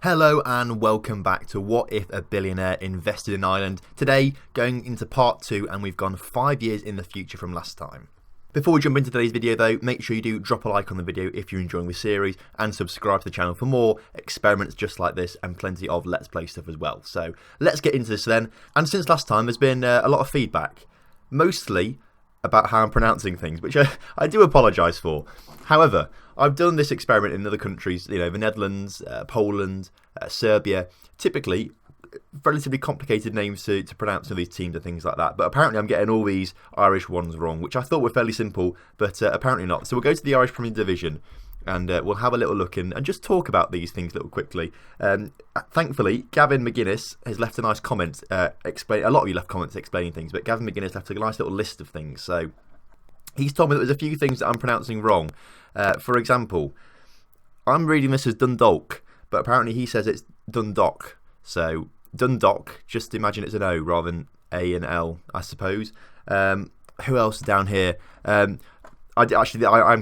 Hello and welcome back to What If a Billionaire Invested in Ireland. Today, going into part 2, and we've gone 5 years in the future from last time. Before we jump into today's video though, make sure you do drop a like on the video if you're enjoying the series and subscribe to the channel for more experiments just like this and plenty of Let's Play stuff as well. So let's get into this then. And since last time there's been a lot of feedback, mostly about how I'm pronouncing things, which I do apologise for. However, I've done this experiment in other countries, the Netherlands, Poland, Serbia, typically relatively complicated names to pronounce of these teams and things like that. But apparently I'm getting all these Irish ones wrong, which I thought were fairly simple, but apparently not. So we'll go to the Irish Premier Division and we'll have a little look and just talk about these things a little quickly. Thankfully, Gavin McGuinness has left a nice comment. A lot of you left comments explaining things, but Gavin McGuinness left a nice little list of things. So he's told me that there's a few things that I'm pronouncing wrong. For example, I'm reading this as Dundalk, but apparently he says it's Dundalk. So Dundalk, just imagine it's an O rather than A and L, I suppose. Who else down here? I'm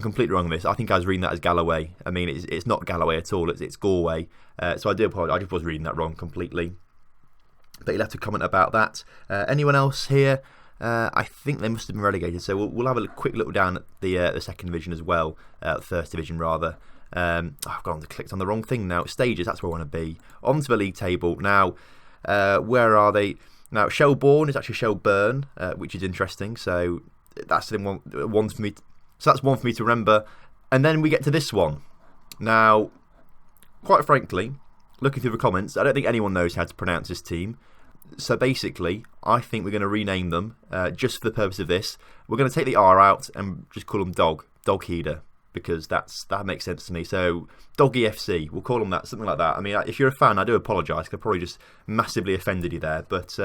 completely wrong on this. I think I was reading that as Galloway. I mean, it's not Galloway at all. It's Galway. So I do apologise. I just was reading that wrong completely. But you'll have to comment about that. Anyone else here? I think they must have been relegated. So we'll have a quick look down at the second division as well. First division rather. I've clicked on the wrong thing now. Stages, that's where I want to be. Onto the league table. Now, where are they? Now, Shelbourne is actually Shelburne, which is interesting. So that's one for me. So that's one for me to remember. And then we get to this one. Now, quite frankly, looking through the comments, I don't think anyone knows how to pronounce this team. So basically, I think we're going to rename them just for the purpose of this. We're going to take the R out and just call them Dog Header, because that makes sense to me. So Doggy FC, we'll call them that, something like that. I mean, if you're a fan, I do apologise, because I probably just massively offended you there. But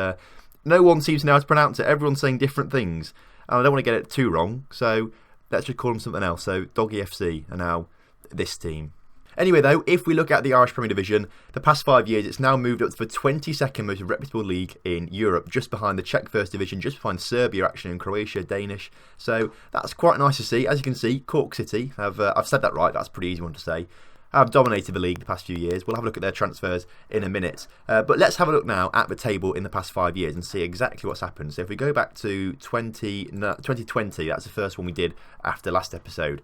no one seems to know how to pronounce it. Everyone's saying different things, and I don't want to get it too wrong. So let's just call them something else. So Doggy FC are now this team. Anyway though, if we look at the Irish Premier Division, the past 5 years it's now moved up to the 22nd most reputable league in Europe, just behind the Czech First Division, just behind Serbia actually, and Croatia, Danish. So that's quite nice to see. As you can see, Cork City, I've said that right, that's a pretty easy one to say, have dominated the league the past few years. We'll have a look at their transfers in a minute. But let's have a look now at the table in the past 5 years and see exactly what's happened. So if we go back to 2020, that's the first one we did after last episode.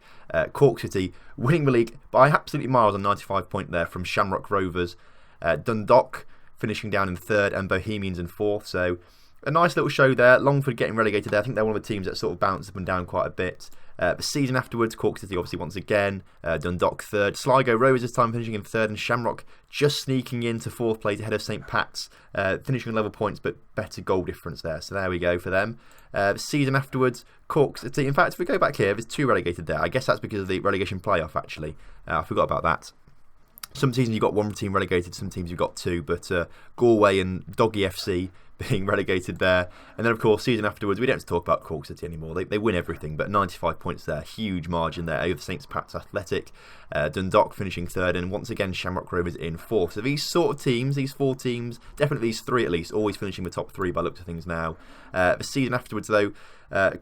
Cork City winning the league by absolutely miles on 95 points there from Shamrock Rovers. Dundalk finishing down in third and Bohemians in fourth. So a nice little show there. Longford getting relegated there. I think they're one of the teams that sort of bounced up and down quite a bit. The season afterwards, Cork City obviously once again, Dundalk third, Sligo Rovers this time finishing in third, and Shamrock just sneaking into fourth place ahead of St Pat's, finishing on level points but better goal difference there. So there we go for them. The season afterwards, Cork City, in fact if we go back here, there's two relegated there. I guess that's because of the relegation playoff actually. I forgot about that. Some seasons you've got one team relegated, some teams you've got two, but Galway and Doggy FC being relegated there. And then of course season afterwards, we don't have to talk about Cork City anymore. They win everything, but 95 points there, huge margin there over St Pat's Athletic. Dundalk finishing third, and once again Shamrock Rovers in fourth. So these sort of teams, these four teams, definitely these three at least, always finishing the top three by looks of things now. The season afterwards though,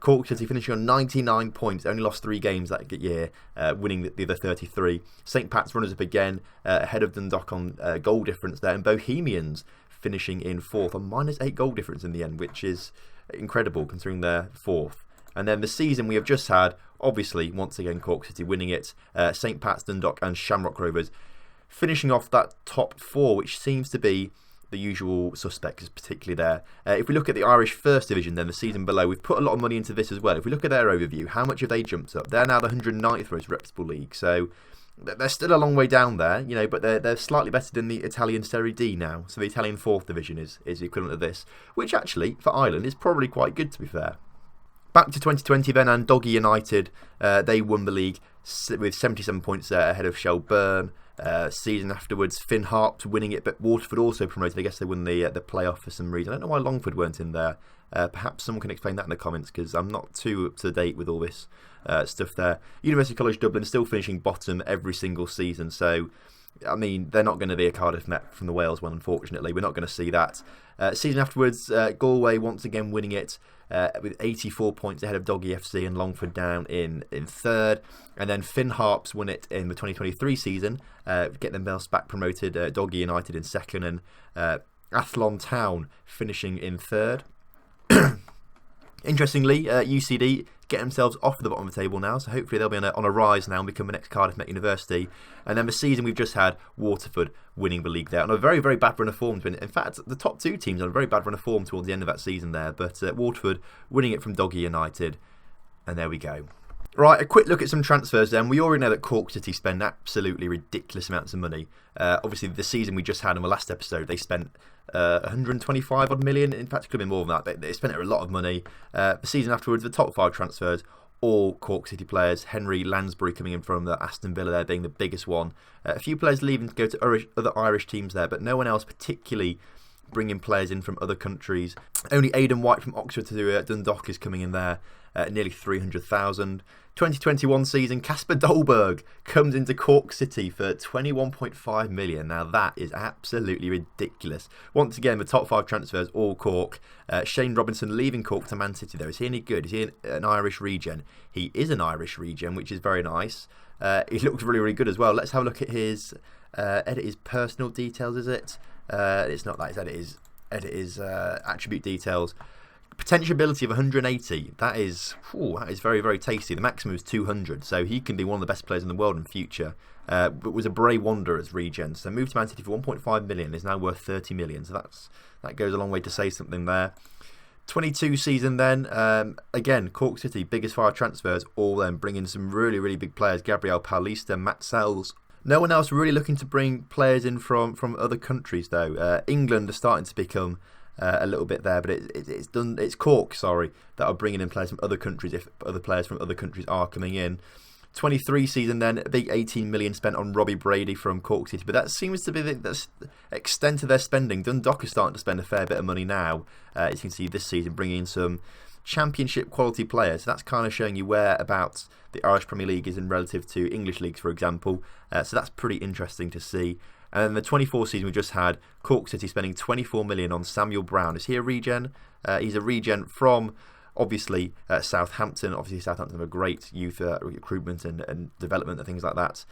Cork City finishing on 99 points, only lost 3 games that year, winning the other 33. St Pat's runners up again, ahead of Dundalk on goal difference there, and Bohemians finishing in fourth on -8 goal difference in the end, which is incredible considering they're fourth. And then the season we have just had, obviously once again Cork City winning it, St Pat's, Dundalk and Shamrock Rovers finishing off that top 4, which seems to be the usual suspects, particularly there. If we look at the Irish First Division then, the season below, we've put a lot of money into this as well. If we look at their overview, how much have they jumped up? They're now the 190th most reputable league, so they're still a long way down there, but they're slightly better than the Italian Serie D now. So the Italian 4th Division is the equivalent of this, which actually, for Ireland, is probably quite good to be fair. Back to 2020 then, and Doggy United, they won the league with 77 points there ahead of Shelburne. Season afterwards, Finn Harps winning it, but Waterford also promoted. I guess they won the playoff for some reason. I don't know why Longford weren't in there. Perhaps someone can explain that in the comments, because I'm not too up to date with all this stuff there. University College Dublin still finishing bottom every single season, so I mean, they're not going to be a Cardiff Met from the Wales one, unfortunately. We're not going to see that. Season afterwards, Galway once again winning it with 84 points ahead of Doggy FC and Longford Down in third. And then Finn Harps won it in the 2023 season, get themselves back promoted. Doggy United in second and Athlone Town finishing in third. Interestingly, UCD get themselves off the bottom of the table now, so hopefully they'll be on a rise now and become the next Cardiff Met University. And then the season we've just had, Waterford winning the league there on a very, very bad run of form. In fact, the top two teams on a very bad run of form towards the end of that season there, but Waterford winning it from Doggy United, and there we go. Right, a quick look at some transfers then. We already know that Cork City spend absolutely ridiculous amounts of money. Obviously, the season we just had in the last episode, they spent 125 odd million. In fact, it could have been more than that, but they spent a lot of money. The season afterwards, the top 5 transfers, all Cork City players. Henry Lansbury coming in from the Aston Villa there being the biggest one. A few players leaving to go to other Irish teams there, but no one else particularly bringing players in from other countries. Only Aidan White from Oxford to Dundalk is coming in there, nearly 300,000. 2021 season, Casper Dolberg comes into Cork City for 21.5 million. Now that is absolutely ridiculous. Once again, the top 5 transfers, all Cork. Shane Robinson leaving Cork to Man City though. Is he any good? Is he an Irish regen? He is an Irish regen, which is very nice. He looks really, really good as well. Let's have a look at his edit his personal details, is it? It's not that, it's edit his attribute details. Potential ability of 180. That is very, very tasty. The maximum is 200, so he can be one of the best players in the world in future. But was a Bray Wanderers regen, so moved to Man City for 1.5 million, is now worth 30 million. So that goes a long way to say something there. 22 season then, again, Cork City, biggest 5 transfers, all them bringing some really, really big players. Gabriel Paulista, Matt Sells. No one else really looking to bring players in from other countries though. England are starting to become a little bit there, but it's Cork, that are bringing in players from other countries if other players from other countries are coming in. 23 season then, a big 18 million spent on Robbie Brady from Cork City, but that seems to be the extent of their spending. Dundalk is starting to spend a fair bit of money now, as you can see this season, bringing in some championship quality players. So that's kind of showing you whereabouts the Irish Premier League is in relative to English leagues, for example. So that's pretty interesting to see. And then the 24 season we just had, Cork City spending 24 million on Samuel Brown. Is he a regen? He's a regen from, obviously, Southampton. Obviously, Southampton have a great youth recruitment and development and things like that.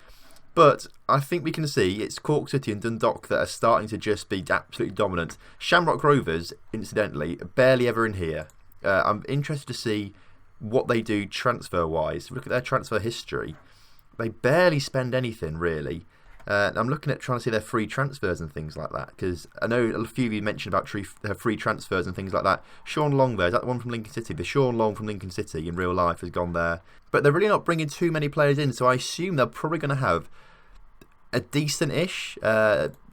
But I think we can see it's Cork City and Dundalk that are starting to just be absolutely dominant. Shamrock Rovers, incidentally, barely ever in here. I'm interested to see what they do transfer-wise. Look at their transfer history. They barely spend anything, really. I'm looking at trying to see their free transfers and things like that, because I know a few of you mentioned about free transfers and things like that. Sean Long there, is that the one from Lincoln City? The Sean Long from Lincoln City in real life has gone there. But they're really not bringing too many players in, so I assume they're probably going to have a decent-ish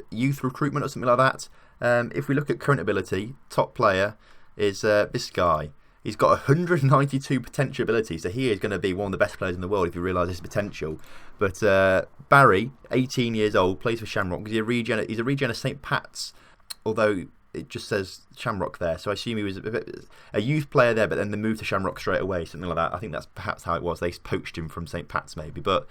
youth recruitment or something like that. If we look at current ability, top player is this guy. He's got 192 potential ability, so he is going to be one of the best players in the world if you realise his potential. But Barry, 18 years old, plays for Shamrock. He's a regen of St Pat's, although it just says Shamrock there, so I assume he was a youth player there, but then they moved to Shamrock straight away, something like that. I think that's perhaps how it was. They poached him from St Pat's maybe, but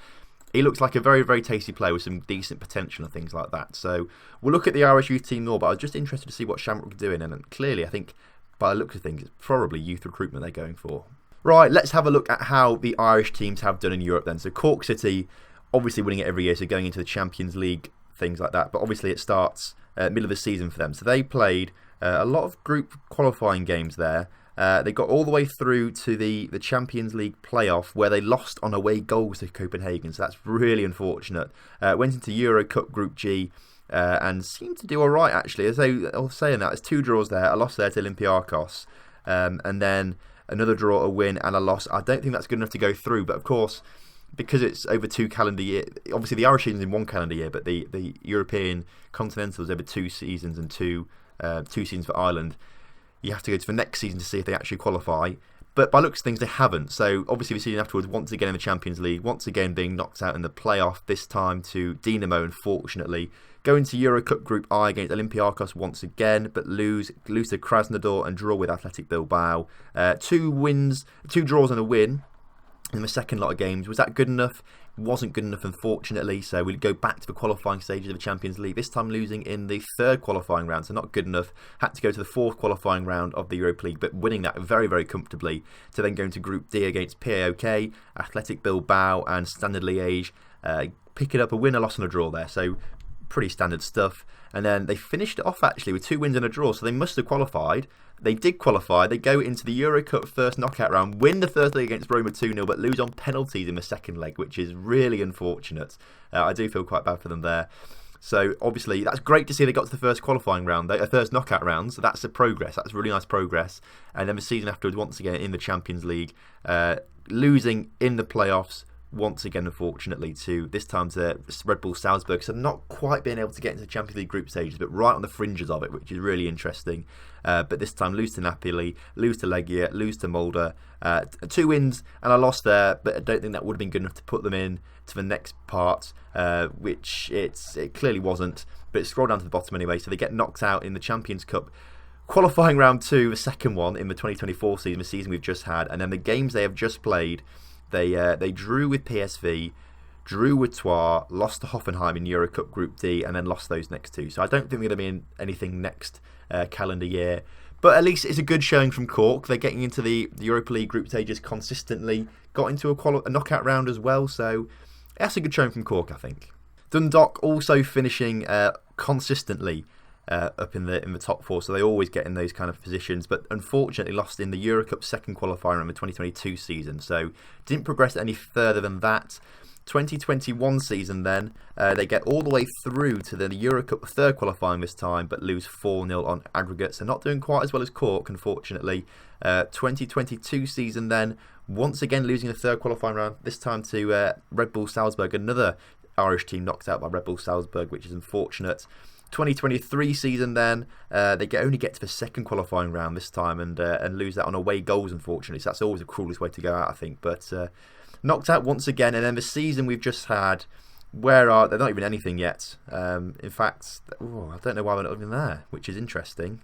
he looks like a very, very tasty player with some decent potential and things like that. So we'll look at the Irish youth team more, but I was just interested to see what Shamrock are doing, and clearly I think by the looks of things, it's probably youth recruitment they're going for. Right, let's have a look at how the Irish teams have done in Europe then. So Cork City, obviously winning it every year, so going into the Champions League, things like that. But obviously it starts middle of the season for them. So they played a lot of group qualifying games there. They got all the way through to the Champions League playoff, where they lost on away goals to Copenhagen. So that's really unfortunate. Went into Euro Cup Group G. And seemed to do all right, actually. As I was saying that, there's 2 draws there. A loss there to Olympiacos, and then another draw, a win, and a loss. I don't think that's good enough to go through, but of course, because it's over 2 calendar years, obviously the Irish season's in 1 calendar year, but the European Continental is over 2 seasons and 2 seasons for Ireland. You have to go to the next season to see if they actually qualify. But by looks of things, they haven't. So obviously the season afterwards, once again in the Champions League, once again being knocked out in the playoff, this time to Dinamo, unfortunately. Going to Euro Cup Group I against Olympiacos once again, but lose to Krasnodar and draw with Athletic Bilbao. 2 wins, 2 draws and a win. in the second lot of games. Was that good enough? Wasn't good enough, unfortunately. So we go back to the qualifying stages of the Champions League, this time losing in the third qualifying round, so not good enough. Had to go to the fourth qualifying round of the Europa League, but winning that very, very comfortably, to then go into Group D against PAOK, Athletic Bilbao and Standard Liège, picking up a win, a loss and a draw there, so pretty standard stuff. And then they finished it off actually with 2 wins and a draw, so they must have qualified. They did qualify. They go into the Euro Cup first knockout round, win the first leg against Roma 2-0, but lose on penalties in the second leg, which is really unfortunate. I do feel quite bad for them there. So obviously that's great to see they got to the first qualifying round, first knockout round. So that's a progress. That's really nice progress. And then the season afterwards, once again in the Champions League, losing in the playoffs. Once again, unfortunately, this time to Red Bull Salzburg. So not quite being able to get into the Champions League group stages, but right on the fringes of it, which is really interesting. But this time, lose to Napoli, lose to Legia, lose to Molde. 2 wins and a loss there, but I don't think that would have been good enough to put them in to the next part, which it clearly wasn't. But it's scrolled down to the bottom anyway, so they get knocked out in the Champions Cup. Qualifying round 2, the second one in the 2024 season, the season we've just had. And then the games they have just played, they drew with PSV, drew with Troyes, lost to Hoffenheim in Euro Cup Group D, and then lost those next 2. So I don't think they're going to be in anything next calendar year. But at least it's a good showing from Cork. They're getting into the Europa League group stages consistently, got into a knockout round as well. So that's a good showing from Cork, I think. Dundalk also finishing consistently up in the top 4, so they always get in those kind of positions, but unfortunately lost in the Euro Cup second qualifier in the 2022 season, so didn't progress any further than that. 2021 season then, they get all the way through to the Euro Cup third qualifying this time, but lose 4-0 on aggregate, so not doing quite as well as Cork, unfortunately. 2022 season then, once again losing the third qualifying round, this time to Red Bull Salzburg, another Irish team knocked out by Red Bull Salzburg, which is unfortunate. 2023 season then, they only get to the second qualifying round this time and lose that on away goals, unfortunately. So that's always the cruelest way to go out, I think. But knocked out once again. And then the season we've just had, they're not even anything yet. In fact, I don't know why they're not even there, which is interesting.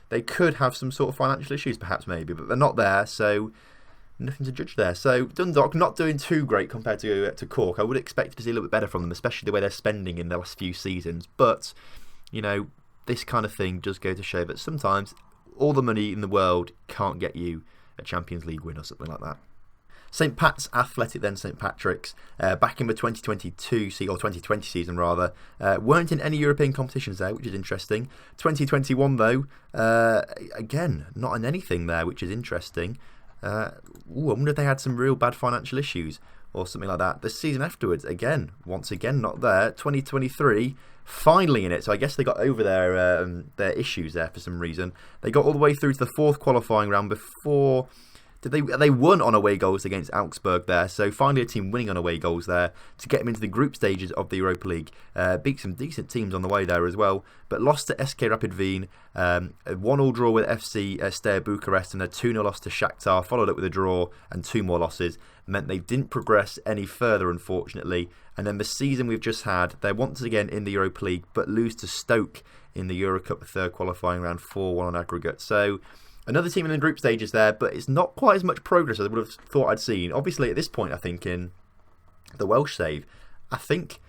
They could have some sort of financial issues, perhaps, maybe, but they're not there, so nothing to judge there. So Dundalk not doing too great compared to Cork. I would expect to see a little bit better from them, especially the way they're spending in the last few seasons. But, you know, this kind of thing does go to show that sometimes all the money in the world can't get you a Champions League win or something like that. St Pat's Athletic then, St Patrick's, back in the 2022 or 2020 season rather, weren't in any European competitions there, which is interesting. 2021 though, again, not in anything there, which is interesting. I wonder if they had some real bad financial issues or something like that. The season afterwards, once again, not there. 2023, finally in it. So I guess they got over their issues there for some reason. They got all the way through to the fourth qualifying round before. They won on away goals against Augsburg there, so finally a team winning on away goals there to get them into the group stages of the Europa League. Beat some decent teams on the way there as well, but lost to SK Rapid Wien, a 1-1 draw with FC Steaua Bucharest, and a 2-0 loss to Shakhtar, followed up with a draw and 2 more losses. Meant they didn't progress any further, unfortunately. And then the season we've just had, they're once again in the Europa League, but lose to Stoke in the Euro Cup third qualifying round, 4-1 on aggregate. So another team in the group stages there, but it's not quite as much progress as I would have thought I'd seen. Obviously, at this point, I think in the Welsh save, I think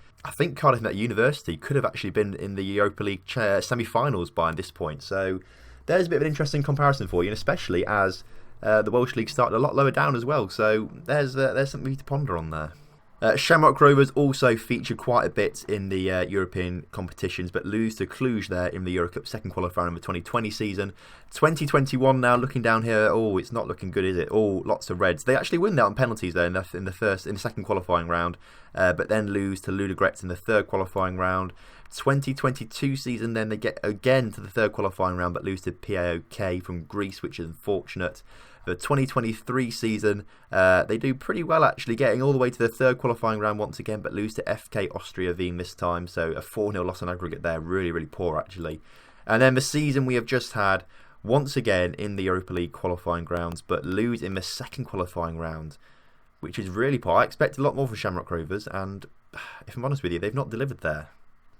Cardiff Met University could have actually been in the Europa League semi-finals by this point. So there's a bit of an interesting comparison for you, and especially as the Welsh League started a lot lower down as well. So there's something to ponder on there. Shamrock Rovers also featured quite a bit in the European competitions, but lose to Cluj there in the Euro Cup second qualifier in the 2020 season. 2021 now, looking down here, it's not looking good, is it? Lots of reds. They actually win that on penalties there in the second qualifying round, but then lose to Ludogorets in the third qualifying round. 2022 season, then they get again to the third qualifying round, but lose to PAOK from Greece, which is unfortunate. The 2023 season, they do pretty well actually, getting all the way to the third qualifying round once again, but lose to FK Austria Wien this time, so a 4-0 loss on aggregate there, really, really poor actually. And then the season we have just had, once again in the Europa League qualifying grounds, but lose in the second qualifying round, which is really poor. I expect a lot more from Shamrock Rovers, and if I'm honest with you, they've not delivered there.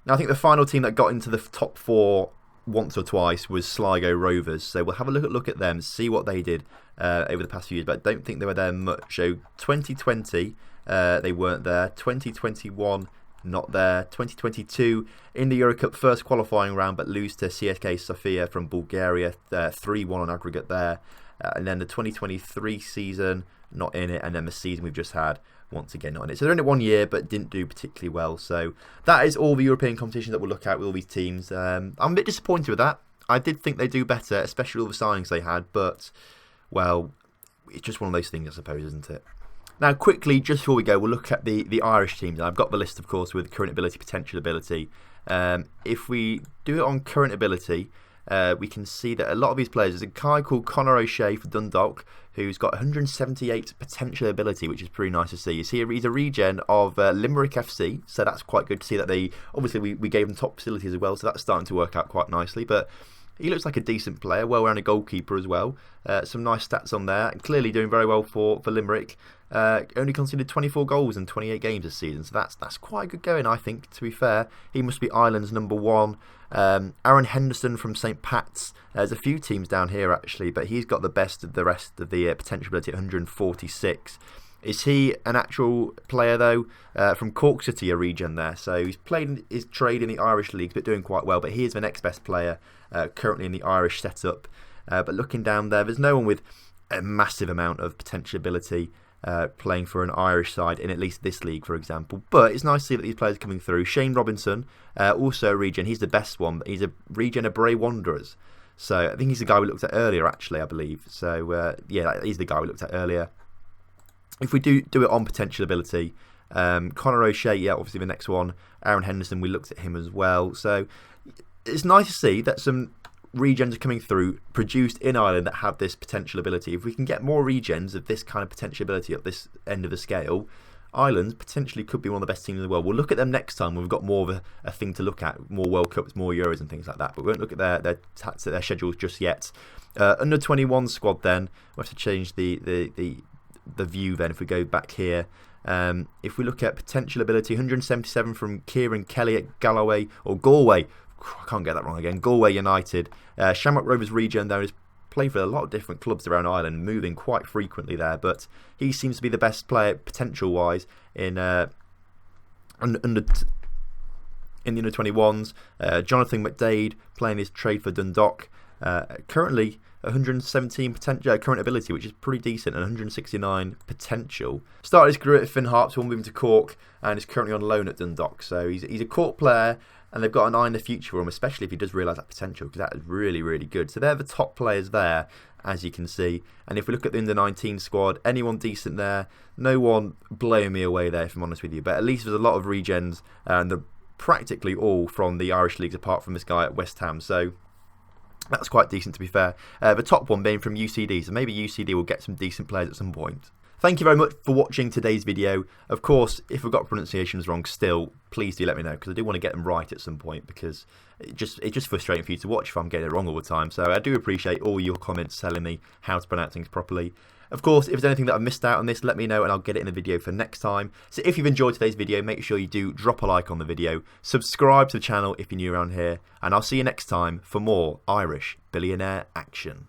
Now I think the final team that got into the top 4 once or twice was Sligo Rovers, so we'll have a look at them, see what they did over the past few years, but I don't think they were there much. So 2020, they weren't there. 2021, not there. 2022 in the Euro Cup first qualifying round, but lose to CSKA Sofia from Bulgaria, 3-1 on aggregate there. And then the 2023 season, not in it, and then the season we've just had, once again not in it. So they're in it 1 year, but didn't do particularly well. So that is all the European competitions that we'll look at with all these teams. I'm a bit disappointed with that. I did think they'd do better, especially all the signings they had, but, well, it's just one of those things, I suppose, isn't it? Now, quickly, just before we go, we'll look at the Irish teams. I've got the list, of course, with current ability, potential ability. If we do it on current ability, we can see that a lot of these players, there's a guy called Conor O'Shea for Dundalk, who's got 178 potential ability, which is pretty nice to see. He's a regen of Limerick FC, so that's quite good to see that they, obviously we gave them top facilities as well, so that's starting to work out quite nicely. But he looks like a decent player, well-rounded goalkeeper as well. Some nice stats on there, and clearly doing very well for Limerick. Only conceded 24 goals in 28 games this season, so that's quite good going, I think, to be fair. He must be Ireland's number one. Aaron Henderson from St Pat's. There's a few teams down here, actually, but he's got the best of the rest of the potential ability at 146. Is he an actual player, though? From Cork City, a regen there. So he's played his trade in the Irish leagues, but doing quite well. But he is the next best player currently in the Irish setup. But looking down there's no one with a massive amount of potential ability playing for an Irish side in at least this league, for example. But it's nice to see that these players are coming through. Shane Robinson, also a regen. He's the best one. But he's a regen of Bray Wanderers. So I think he's the guy we looked at earlier, actually, I believe. So, yeah, he's the guy we looked at earlier. If we do it on potential ability, Conor O'Shea, yeah, obviously the next one. Aaron Henderson, we looked at him as well. So it's nice to see that some regens are coming through, produced in Ireland, that have this potential ability. If we can get more regens of this kind of potential ability at this end of the scale, Ireland potentially could be one of the best teams in the world. We'll look at them next time when we've got more of a thing to look at, more World Cups, more Euros and things like that. But we won't look at their schedules just yet. Under 21 squad then, we'll have to change the view then if we go back here. If we look at potential ability, 177 from Kieran Kelly at Galway. I can't get that wrong again. Galway United. Shamrock Rovers regen there is played for a lot of different clubs around Ireland, moving quite frequently there, but he seems to be the best player potential wise in the under 21s. Jonathan McDade playing his trade for Dundalk. Currently 117 current ability, which is pretty decent, and 169 potential. Started his career at Finn Harps, will move him to Cork, and is currently on loan at Dundalk. So he's a Cork player, and they've got an eye in the future for him, especially if he does realise that potential, because that is really, really good. So they're the top players there, as you can see. And if we look at the under-19 squad, anyone decent there? No one blowing me away there, if I'm honest with you. But at least there's a lot of regens, and they're practically all from the Irish leagues, apart from this guy at West Ham. So that's quite decent, to be fair. The top one being from UCD, so maybe UCD will get some decent players at some point. Thank you very much for watching today's video. Of course, if we've got pronunciations wrong still, please do let me know, because I do want to get them right at some point, because it's just frustrating for you to watch if I'm getting it wrong all the time. So I do appreciate all your comments telling me how to pronounce things properly. Of course, if there's anything that I've missed out on this, let me know and I'll get it in the video for next time. So if you've enjoyed today's video, make sure you do drop a like on the video, subscribe to the channel if you're new around here, and I'll see you next time for more Irish Billionaire action.